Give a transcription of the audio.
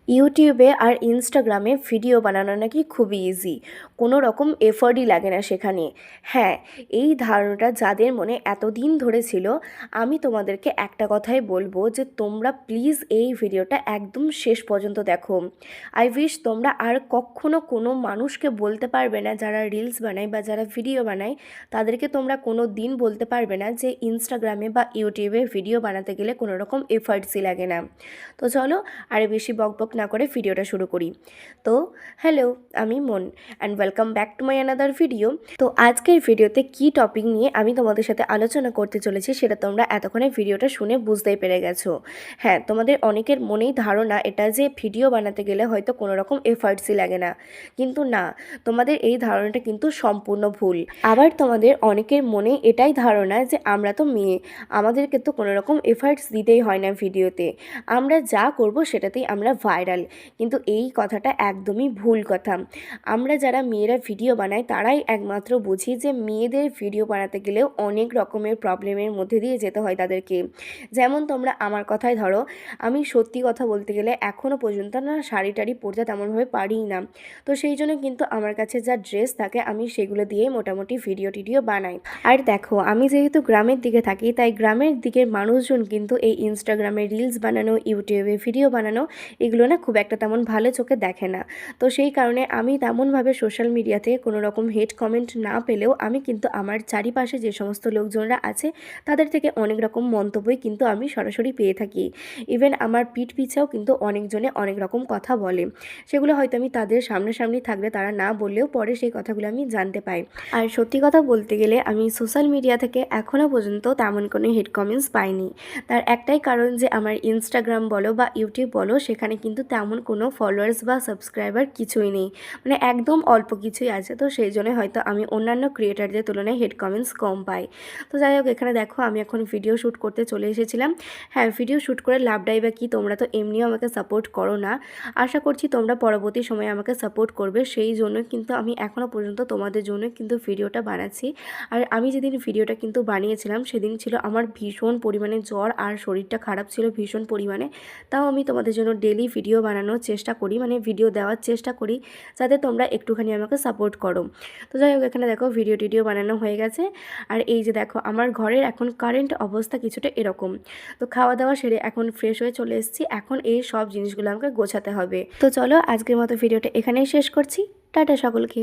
ইউটিউবে আর ইনস্টাগ্রামে ভিডিও বানানো নাকি খুবই ইজি, কোনো রকম এফর্টই লাগে না সেখানে। হ্যাঁ, এই ধারণাটা যাদের মনে এতদিন ধরে ছিল, আমি তোমাদেরকে একটা কথাই বলবো যে তোমরা প্লিজ এই ভিডিওটা একদম শেষ পর্যন্ত দেখো। আই উইশ তোমরা আর কখনো কোনো মানুষকে বলতে পারবে না, যারা রিলস বানায় বা যারা ভিডিও বানায়, তাদেরকে তোমরা কোনো দিন বলতে পারবে না যে ইনস্টাগ্রামে বা ইউটিউবে ভিডিও বানাতে গেলে কোনো রকম এফর্টসই লাগে না। তো চলো আর বেশি বকবক না করে ভিডিওটা শুরু করি। তো হ্যালো, আমি মন and welcome back to my another video. তো আজকের ভিডিওতে কি টপিক নিয়ে আমি তোমাদের সাথে আলোচনা করতে চলেছি সেটা তোমরা এতক্ষণে ভিডিওটা শুনে বুঝতেই পেরে গেছো। হ্যাঁ, তোমাদের অনেকের মনেই ধারণা এটা যে ভিডিও বানাতে গেলে হয়তো কোনো রকম এফার্টসই লাগে না, কিন্তু না, তোমাদের এই ধারণাটা কিন্তু সম্পূর্ণ ভুল। আবার তোমাদের অনেকের মনে এটাই ধারণা যে আমরা তো মেয়ে, আমাদেরকে তো কোনো রকম এফার্টস দিতেই হয় না ভিডিওতে, আমরা যা করব সেটাতেই আমরা ভাইরাল। কিন্তু এই কথাটা একদমই ভুল কথা। আমরা যারা মেয়েরা ভিডিও বানাই তারাই একমাত্র বুঝি যে মেয়েদের ভিডিও বানাতে গেলেও অনেক রকমের প্রবলেমের মধ্যে দিয়ে যেতে হয় তাদেরকে। যেমন তোমরা আমার কথাই ধরো, আমি সত্যি কথা বলতে গেলে এখনও পর্যন্ত না শাড়ি টাড়ি পরতে তেমনভাবে পারিই না। তো সেই জন্য কিন্তু আমার কাছে যা ড্রেস থাকে আমি সেগুলো দিয়েই মোটামুটি ভিডিও টিডিও বানাই। আর দেখো, আমি যেহেতু গ্রামের দিকে থাকি তাই গ্রামের দিকের মানুষজন কিন্তু এই ইনস্টাগ্রামে রিলস বানানো, ইউটিউবে ভিডিও বানানো, এগুলো না খুব একটা তেমন ভালো চোখে দেখে না। তো সেই কারণে আমি তেমনভাবে সোশ্যাল মিডিয়াতে কোনো রকম হেট কমেন্ট না পেলেও আমি কিন্তু আমার চারিপাশে যে সমস্ত লোকজনরা আছে তাদের থেকে অনেক রকম মন্তব্যই কিন্তু আমি সরাসরি পেয়ে থাকি। ইভেন আমার পিঠ পিছেও কিন্তু অনেকজনে অনেক রকম কথা বলে, সেগুলো হয়তো আমি তাদের সামনাসামনি থাকলে তারা না বললেও পরে সেই কথাগুলো আমি জানতে পাই। আর সত্যি কথা বলতে গেলে আমি সোশ্যাল মিডিয়া থেকে এখনও পর্যন্ত তেমন কোনো হেট কমেন্টস পাইনি। তার একটাই কারণ যে আমার ইনস্টাগ্রাম বলো বা ইউটিউব বলো, সেখানে কিন্তু তেমন কোনো ফলোয়ার্স বা সাবস্ক্রাইবার কিছুই নেই, মানে একদম অল্প কিছুই আছে। তো সেই জন্য হয়তো আমি অন্যান্য ক্রিয়েটারদের তুলনায় হেড কমেন্টস কম পাই। তো যাই হোক, এখানে দেখো আমি এখন ভিডিও শ্যুট করতে চলে এসেছিলাম। হ্যাঁ, ভিডিও শ্যুট করে লাভটাই বা কি, তোমরা তো এমনিও আমাকে সাপোর্ট করো না। আশা করছি তোমরা পরবর্তী সময়ে আমাকে সাপোর্ট করবে, সেই জন্য কিন্তু আমি এখনও পর্যন্ত তোমাদের জন্য কিন্তু ভিডিওটা বানাচ্ছি। আর আমি যেদিন ভিডিওটা কিন্তু বানিয়েছিলাম সেদিন ছিল আমার ভীষণ পরিমাণে জ্বর আর শরীরটা খারাপ ছিল ভীষণ পরিমাণে। তাও আমি তোমাদের জন্য ডেলি ভিডিও বানানোর চেষ্টা করি, মানে ভিডিও দেওয়ার চেষ্টা করি, যাতে তোমরা একটুখানি আমাকে সাপোর্ট করো। তো যাই হোক, এখানে দেখো ভিডিও টিডিও বানানো হয়ে গেছে। আর এই যে দেখো আমার ঘরের এখন কারেন্ট অবস্থা কিছুটা এরকম। তো খাওয়া দাওয়া সেরে এখন ফ্রেশ হয়ে চলে এসেছি, এখন এই সব জিনিসগুলো আমাকে গোছাতে হবে। তো চলো আজকের মতো ভিডিওটা এখানেই শেষ করছি। টাটা সকলকে।